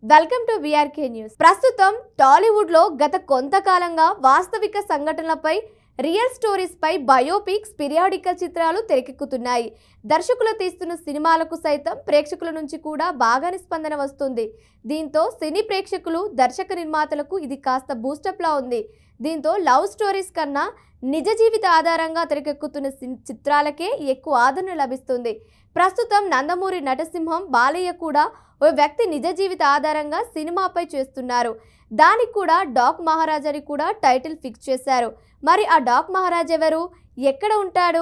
Welcome to VRK news. ప్రస్తుతం టాలీవుడ్ లో గత కొంతకాలంగా వాస్తవిక సంఘటనలపై రియల్ స్టోరీస్ పై బయోపిక్స్ పిరియాడికల్ చిత్రాలు తెరకెక్కుతున్నాయి. దర్శకులు తీస్తున్న సినిమాలకు సైతం ప్రేక్షకుల నుంచి కూడా బాగానే స్పందన వస్తుంది. దీంతో సినీ ప్రేక్షకులు దర్శక నిర్మాతలకు ఇది కాస్త బూస్టప్ లా ఉంది. దీంతో లవ్ స్టోరీస్ కన్నా నిజ జీవిత ఆధారంగా తెరకెక్కుతున్న చిత్రాలకే ఎక్కువ ఆదరణ లభిస్తుంది. ప్రస్తుతం నందమూరి నటసింహం బాలయ్య కూడా ఓ వ్యక్తి నిజ జీవిత ఆధారంగా సినిమాపై చేస్తున్నారు. దానికి కూడా డాక్ మహారాజ్ అని కూడా టైటిల్ ఫిక్స్ చేశారు. మరి ఆ డాక్ మహారాజ్ ఎవరు, ఎక్కడ ఉంటాడు,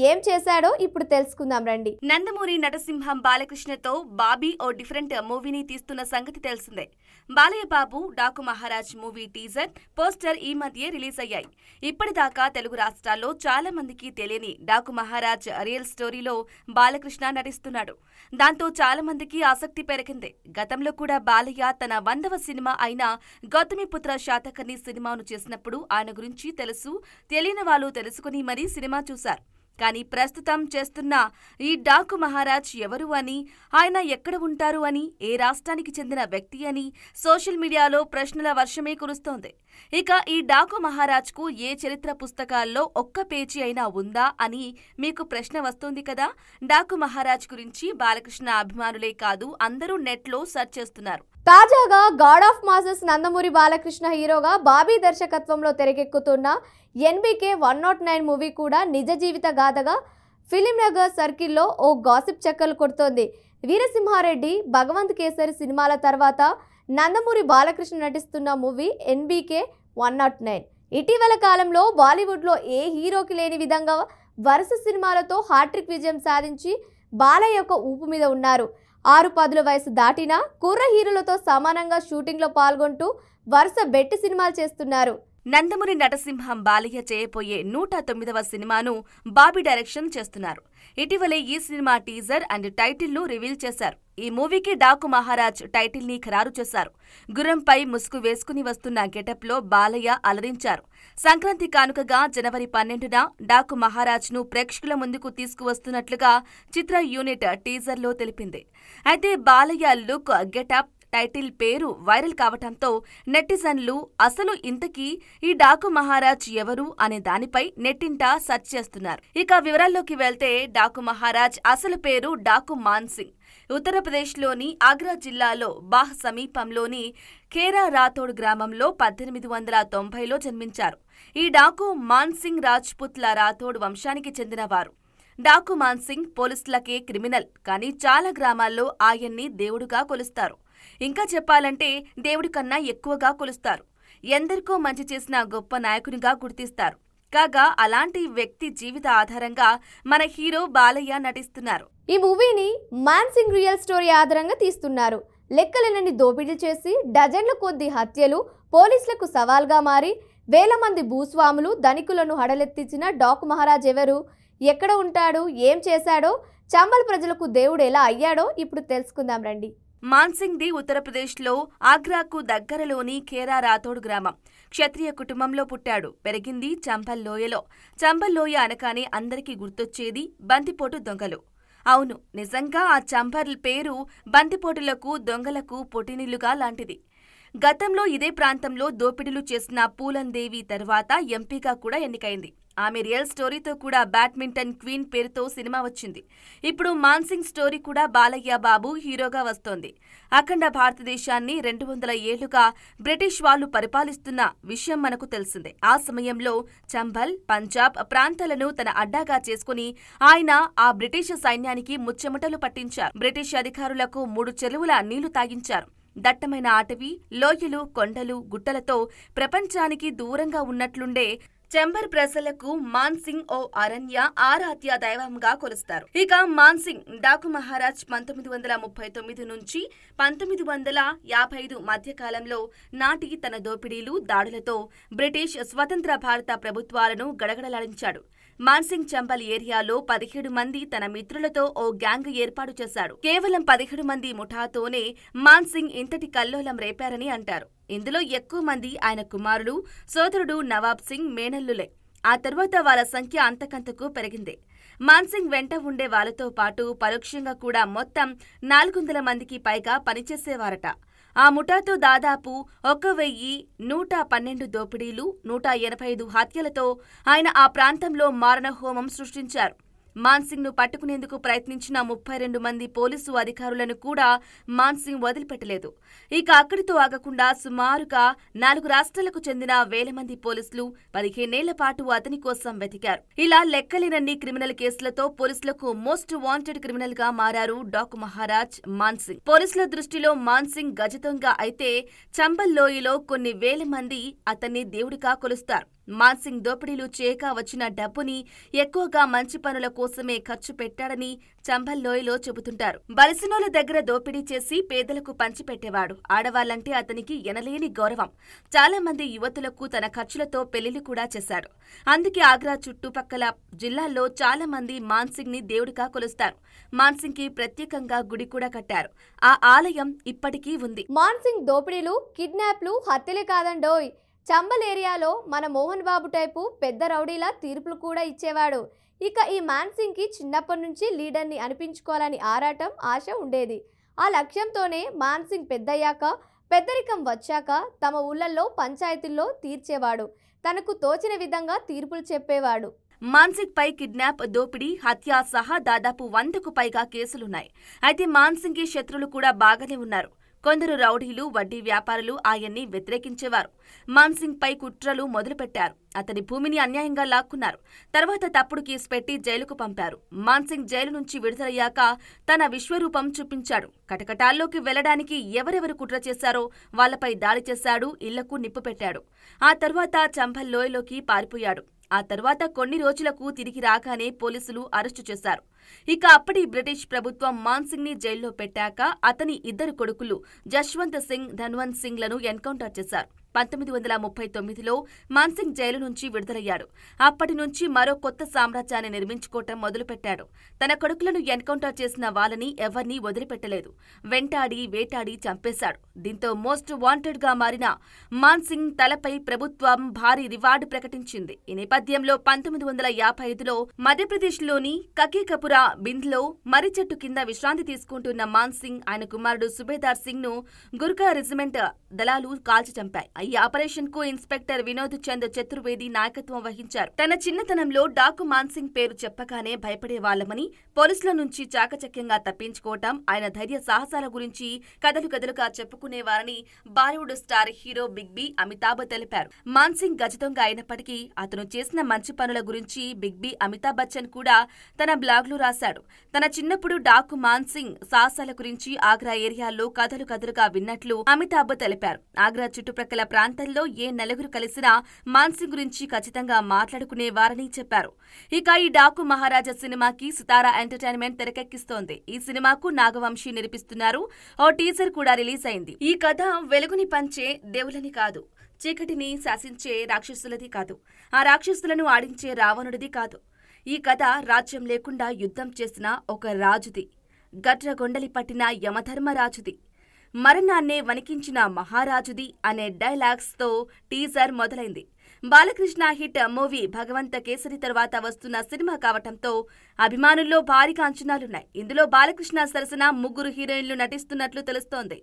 ఏం చేశాడో ఇప్పుడు తెలుసుకుందాం రండి. నందమూరి నటసింహం బాలకృష్ణతో బాబీ ఓ డిఫరెంట్ మూవీని తీస్తున్న సంగతి తెలిసిందే. Balayya Babu Daaku Maharaj movie teaser, poster ఈ మధ్య రిలీజ్ అయ్యాయి. ఇప్పటిదాకా తెలుగు రాష్ట్రాల్లో చాలా మందికి తెలియని డాకు మహారాజ్ రియల్ స్టోరీలో బాలకృష్ణ నటిస్తున్నాడు. దాంతో చాలా మందికి ఆసక్తి పెరిగింది. గతంలో కూడా బాలయ్య తన 100వ సినిమా అయిన గౌతమిపుత్ర శాతకర్ణి సినిమాను చేసినప్పుడు ఆయన గురించి తెలియని వాళ్ళు తెలుసుకుని మరీ సినిమా చూశారు. కానీ ప్రస్తుతం చేస్తున్న ఈ డాకు మహారాజ్ ఎవరు అని, ఆయన ఎక్కడ ఉంటారు అని, ఏ రాష్ట్రానికి చెందిన వ్యక్తి అని సోషల్ మీడియాలో ప్రశ్నల వర్షమే కురుస్తోంది. ఇక ఈ డాకు మహారాజ్కు ఏ చరిత్ర పుస్తకాల్లో ఒక్క పేజీ అయినా ఉందా అని మీకు ప్రశ్న వస్తుంది కదా. డాకు మహారాజ్ గురించి బాలకృష్ణ అభిమానులే కాదు, అందరూ నెట్లో సెర్చ్ చేస్తున్నారు. తాజాగా God of masses Nandamuri Balakrishna హీరోగా బాబీ దర్శకత్వంలో తెరకెక్కుతున్న ఎన్బీకే 109 మూవీ కూడా నిజ జీవిత గాథగా ఫిలిం నగర్ సర్కిల్లో ఓ గాసిప్ చక్కర్లు కొడుతోంది. వీరసింహారెడ్డి, భగవంత్ కేసరి సినిమాల తర్వాత నందమూరి బాలకృష్ణ నటిస్తున్న మూవీ ఎన్బీకే 109. ఇటీవల కాలంలో బాలీవుడ్లో ఏ హీరోకి లేని విధంగా వరుస సినిమాలతో హ్యాట్రిక్ విజయం సాధించి బాలయ్య ఒక ఊపు మీద ఉన్నారు. 6-10 వయసు దాటినా కుర్ర హీరోలతో సమానంగా షూటింగ్లో పాల్గొంటూ వరుస బెట్టి సినిమాలు చేస్తున్నారు. నందమూరి నటసింహం బాలయ్య చేయబోయే 109వ సినిమాను బాబీ డైరెక్షన్ చేస్తున్నారు. ఇటీవలే ఈ సినిమా టీజర్ అండ్ టైటిల్ ను రివీల్ చేశారు. ఈ మూవీకి డాకు మహారాజ్ టైటిల్ ని ఖరారు చేశారు. గుర్రంపై ముసుగు వేసుకుని వస్తున్న గెటప్ లో బాలయ్య అలరించారు. సంక్రాంతి కానుకగా జనవరి 12న డాకు మహారాజ్ ను ప్రేక్షకుల ముందుకు తీసుకువస్తున్నట్లుగా చిత్ర యూనిట్ టీజర్ లో తెలిపింది. అయితే బాలయ్య లుక్, గెటప్, టైటిల్ పేరు వైరల్ కావటంతో నెటిజన్లు అసలు ఇంతకీ ఈ డాకు మహారాజ్ ఎవరు అనే దానిపై నెట్టింట సెర్చ్ చేస్తున్నారు. ఇక వివరాల్లోకి వెళ్తే డాకు మహారాజ్ అసలు పేరు డాకు మాన్సింగ్. ఉత్తరప్రదేశ్లోని ఆగ్రా జిల్లాలో బాహ్ సమీపంలోని ఖేరా రాథోడ్ గ్రామంలో 1890లో జన్మించారు. ఈ డాకు మాన్సింగ్ రాజ్పుత్ల రాథోడ్ వంశానికి చెందినవారు. డాకు మాన్సింగ్ పోలీసులకే క్రిమినల్, కానీ చాలా గ్రామాల్లో ఆయన్ని దేవుడుగా కొలుస్తారు. ఇంకా చెప్పాలంటే దేవుడి కన్నా ఎక్కువగా కొలుస్తారు. ఎందరికో మంచి చేసిన గొప్ప నాయకునిగా గుర్తిస్తారు. కాగా అలాంటి వ్యక్తి జీవిత ఆధారంగా మన హీరో బాలయ్య నటిస్తున్నారు. ఈ మూవీని మాన్సింగ్ రియల్ స్టోరీ ఆధారంగా తీస్తున్నారు. లెక్కలేనన్ని దోపిడీలు చేసి డజన్ల కొద్ది హత్యలు, పోలీసులకు సవాల్గా మారి వేల మంది భూస్వాములు, ధనికులను హడలెత్తించిన డాకు మహారాజ్ ఎవరు, ఎక్కడ ఉంటాడు, ఏం చేశాడో, చంబల్ ప్రజలకు దేవుడు ఎలా అయ్యాడో ఇప్పుడు తెలుసుకుందాం రండి. మాన్సింగ్ ది ఉత్తరప్రదేశ్లో ఆగ్రాకు దగ్గరలోని ఖేరా రాథోడ్ గ్రామం. క్షత్రియ కుటుంబంలో పుట్టాడు. పెరిగింది చంబల్ లోయలో. చంబల్ లోయ అనగానే అందరికీ గుర్తొచ్చేది బందిపోటు దొంగలు. అవును, నిజంగా ఆ చంబల్ పేరు బందిపోటులకు, దొంగలకు పొటినిల్లుగా లాంటిది. గతంలో ఇదే ప్రాంతంలో దోపిడీలు చేసిన పూలందేవి తర్వాత ఎంపీగా కూడా ఎన్నికైంది. ఆమె రియల్ స్టోరీతో కూడా బ్యాడ్మింటన్ క్వీన్ పేరుతో సినిమా వచ్చింది. ఇప్పుడు మాన్సింగ్ స్టోరీ కూడా బాలయ్య బాబు హీరోగా వస్తోంది. అఖండ భారతదేశాన్ని 200 ఏళ్లుగా బ్రిటిష్ వాళ్లు పరిపాలిస్తున్న విషయం మనకు తెలిసిందే. ఆ సమయంలో చంబల్, పంజాబ్ ప్రాంతాలను తన అడ్డాగా చేసుకుని ఆయన ఆ బ్రిటిష్ సైన్యానికి ముచ్చెమటలు పట్టించారు. బ్రిటిష్ అధికారులకు 3 చెరువుల నీళ్లు తాగించారు. దట్టమైన అటవీ, లోయలు, కొండలు, గుట్టలతో ప్రపంచానికి దూరంగా ఉన్నట్లుండే చంబర్ ప్రజలకు మాన్సింగ్ ఓ అరణ్య ఆరాధ్య దైవంగా కొలుస్తారు. ఇక మాన్సింగ్ డాకు మహారాజ్ 1939 నుంచి 1955 మధ్య కాలంలో నాటి తన దోపిడీలు, దాడులతో బ్రిటిష్ స్వతంత్ర భారత ప్రభుత్వాలను గడగడలాడించాడు. మాన్సింగ్ చంబల్ ఏరియాలో 17 మంది తన మిత్రులతో ఓ గ్యాంగ్ ఏర్పాటు చేశాడు. కేవలం 17 మంది ముఠాతోనే మాన్సింగ్ ఇంతటి కల్లోలం రేపారని అంటారు. ఇందులో ఎక్కువ మంది ఆయన కుమారుడు, సోదరుడు నవాబ్ సింగ్ మేనల్లులే. ఆ తర్వాత వాళ్ళ సంఖ్య అంతకంతకు పెరిగింది. మాన్సింగ్ వెంట ఉండే వాళ్లతో పాటు పరోక్షంగా కూడా మొత్తం 400 మందికి పైగా పనిచేసేవారట. ఆ ముఠాతో దాదాపు 1,112 దోపిడీలు, 185 హత్యలతో ఆయన ఆ ప్రాంతంలో మారణహోమం సృష్టించారు. మాన్సింగ్ను పట్టుకునేందుకు ప్రయత్నించిన 32 మంది పోలీసు అధికారులను కూడా మాన్సింగ్ వదిలిపెట్టలేదు. ఇక అక్కడితో ఆగకుండా సుమారుగా 4 రాష్ట్రాలకు చెందిన వేల మంది పోలీసులు 15 ఏళ్ల పాటు అతని కోసం వెతికారు. ఇలా లెక్కలేనన్ని క్రిమినల్ కేసులతో పోలీసులకు మోస్ట్ వాంటెడ్ క్రిమినల్ గా మారారు డాకు మహారాజ్ మాన్సింగ్. పోలీసుల దృష్టిలో మాన్సింగ్ గజదొంగ అయితే చంబల్ లోయలో కొన్ని వేల మంది అతన్ని దేవుడిగా కొలుస్తారు. మాన్సింగ్ దోపిడీలు చేయక వచ్చిన డబ్బుని ఎక్కువగా మంచి పనుల కోసమే ఖర్చు పెట్టాడని చంబల్ లోయలో చెబుతుంటారు. బలిసినోళ్ల దగ్గర దోపిడీ చేసి పేదలకు పంచిపెట్టేవాడు. ఆడవాళ్లంటే అతనికి ఎనలేని గౌరవం. చాలా మంది యువతులకు తన ఖర్చులతో పెళ్లిళ్లు కూడా చేశాడు. అందుకే ఆగ్రా చుట్టుపక్కల జిల్లాల్లో చాలా మంది మాన్సింగ్ ని దేవుడిగా కొలుస్తారు. మాన్సింగ్ కి ప్రత్యేకంగా గుడి కూడా కట్టారు. ఆ ఆలయం ఇప్పటికీ ఉంది. మాన్సింగ్ దోపిడీలు, కిడ్నాప్లు, హత్యలే కాదండోయ్, చంబల్ ఏరియాలో మన మోహన్ బాబు టైపు పెద్ద రౌడీలా తీర్పులు కూడా ఇచ్చేవాడు. ఇక ఈ మాన్సింగ్ కి చిన్నప్పటి నుంచి లీడర్ని అనిపించుకోవాలని ఆరాటం, ఆశ ఉండేది. ఆ లక్ష్యంతోనే మాన్సింగ్ పెద్దయ్యాక, పెద్దరికం వచ్చాక తమ ఊళ్ళల్లో పంచాయతీల్లో తీర్చేవాడు. తనకు తోచిన విధంగా తీర్పులు చెప్పేవాడు. మాన్సింగ్ పై కిడ్నాప్, దోపిడీ, హత్య సహా దాదాపు 100కు పైగా కేసులున్నాయి. అయితే మాన్సింగ్ కి శత్రులు కూడా బాగానే ఉన్నారు. కొందరు రౌడీలు, వడ్డీ వ్యాపారులు ఆయన్ని వ్యతిరేకించేవారు. మాన్సింగ్ పై కుట్రలు మొదలుపెట్టారు. అతని భూమిని అన్యాయంగా లాక్కున్నారు. తర్వాత తప్పుడు కేసు పెట్టి జైలుకు పంపారు. మాన్సింగ్ జైలు నుంచి విడుదలయ్యాక తన విశ్వరూపం చూపించాడు. కటకటాల్లోకి వెళ్లడానికి ఎవరెవరు కుట్ర చేశారో వాళ్లపై దాడి చేశాడు. ఇళ్లకు నిప్పు పెట్టాడు. ఆ తర్వాత చంబల్ లోయలోకి పారిపోయాడు. ఆ తర్వాత కొన్ని రోజులకు తిరిగి రాగానే పోలీసులు అరెస్టు చేశారు. ఇక అప్పటి బ్రిటిష్ ప్రభుత్వం మాన్సింగ్ ని జైల్లో పెట్టాక అతని 2 కొడుకులు జశ్వంత్ సింగ్, ధన్వంత్ సింగ్ లను ఎన్కౌంటర్ చేశారు. 1939లో మాన్సింగ్ జైలు నుంచి విడుదలయ్యాడు. అప్పటి నుంచి మరో కొత్త సామ్రాజ్యాన్ని నిర్మించుకోవటం మొదలుపెట్టాడు. తన కొడుకులను ఎన్కౌంటర్ చేసిన వాళ్ళని ఎవరినీ వదిలిపెట్టలేదు. వెంటాడి, వేటాడి చంపేశాడు. దీంతో మోస్ట్ వాంటెడ్ గా మారిన మాన్సింగ్ తలపై ప్రభుత్వం భారీ రివార్డు ప్రకటించింది. ఈ నేపథ్యంలో 1955లో మధ్యప్రదేశ్లోని కకీకపురా బింద్లో మర్రి చెట్టు కింద విశ్రాంతి తీసుకుంటున్న మాన్సింగ్, ఆయన కుమారుడు సుబేదార్ సింగ్ ను గుర్ఖా రెజిమెంట్ దళాలు కాల్చి చంపాయి. ఈ ఆపరేషన్ కు ఇన్స్పెక్టర్ వినోద్ చంద్ చతుర్వేది నాయకత్వం వహించారు. తన చిన్నతనంలో డాకు మాన్సింగ్ పేరు చెప్పగానే భయపడేవాళ్లమని, పోలీసుల నుంచి చాకచక్యంగా తప్పించుకోవటం, ఆయన ధైర్య సాహసాల గురించి కథలుగా చెప్పుకునేవారని Bollywood star hero big B Amitabh తెలిపారు. మాన్సింగ్ గజదొంగ అయినప్పటికీ అతను చేసిన మంచి పనుల గురించి బిగ్ బి అమితాబ్ బచ్చన్ కూడా తన బ్లాగ్లో రాశాడు. తన చిన్నప్పుడు డాకు మాన్సింగ్ సాహసాల గురించి ఆగ్రా ఏరియాల్లో కథలుగా విన్నట్లు అమితాబ్ తెలిపారు. ఆగ్రా చుట్టుప్రక్కల ప్రాంతాల్లో ఏ నలుగురు కలిసినా మాన్సింగ్ గురించి ఖచ్చితంగా మాట్లాడుకునేవారని చెప్పారు. ఇక ఈ డాకు మహారాజా సినిమాకి సితారా ఎంటర్టైన్మెంట్ తెరకెక్కిస్తోంది. ఈ సినిమాకు నాగవంశీ నిర్మిస్తున్నారు. ఓ టీజర్ కూడా రిలీజ్ అయింది. ఈ కథ వెలుగుని పంచే దేవులని కాదు, చీకటిని శాసించే రాక్షసులది కాదు, ఆ రాక్షసులను ఆడించే రావణుడిది కాదు. ఈ కథ రాజ్యం లేకుండా యుద్ధం చేసిన ఒక రాజుది, గట్రగొండలి పట్టిన యమధర్మరాజుది, మరణాన్నే వణికించిన మహారాజుది అనే డైలాగ్స్ తో టీజర్ మొదలైంది. బాలకృష్ణ హిట్ మూవీ భగవంత కేసరి తర్వాత వస్తున్న సినిమా కావటంతో అభిమానుల్లో భారీగా అంచనాలున్నాయి. ఇందులో బాలకృష్ణ సరసన 3 హీరోయిన్లు నటిస్తున్నట్లు తెలుస్తోంది.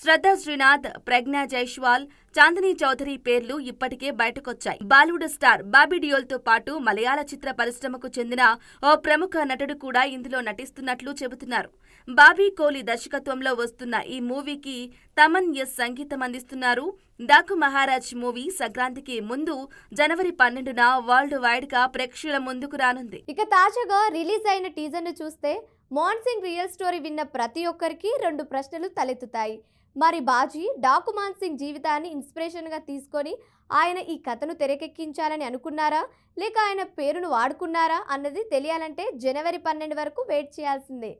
శ్రద్ధా శ్రీనాథ్, ప్రజ్ఞా జైస్వాల్, చాందినీ చౌదరి పేర్లు ఇప్పటికే బయటకొచ్చాయి. బాలీవుడ్ స్టార్ బాబీ డియోల్ తో పాటు మలయాళ చిత్ర పరిశ్రమకు చెందిన ఓ ప్రముఖ నటుడు కూడా ఇందులో నటిస్తున్నట్లు చెబుతున్నారు. బాబీ కోహ్లీ దర్శకత్వంలో వస్తున్న ఈ మూవీకి తమన్ ఎస్ సంగీతం అందిస్తున్నారు. డాకు మహారాజ్ మూవీ సంక్రాంతికి ముందు జనవరి 12న వరల్డ్ వైడ్ గా ప్రేక్షకుల ముందుకు రానుంది. ఇక తాజాగా రిలీజ్ అయిన టీజర్ ను చూస్తే మాన్సింగ్ రియల్ స్టోరీ విన్న ప్రతి ఒక్కరికి 2 ప్రశ్నలు తలెత్తుతాయి. మరి బాజీ డాకు మాన్సింగ్ జీవితాన్ని ఇన్స్పిరేషన్ గా తీసుకొని ఆయన ఈ కథను తెరకెక్కించాలని అనుకున్నారా, లేక ఆయన పేరును వాడుకున్నారా అన్నది తెలియాలంటే జనవరి 12 వరకు వెయిట్ చేయాల్సిందే.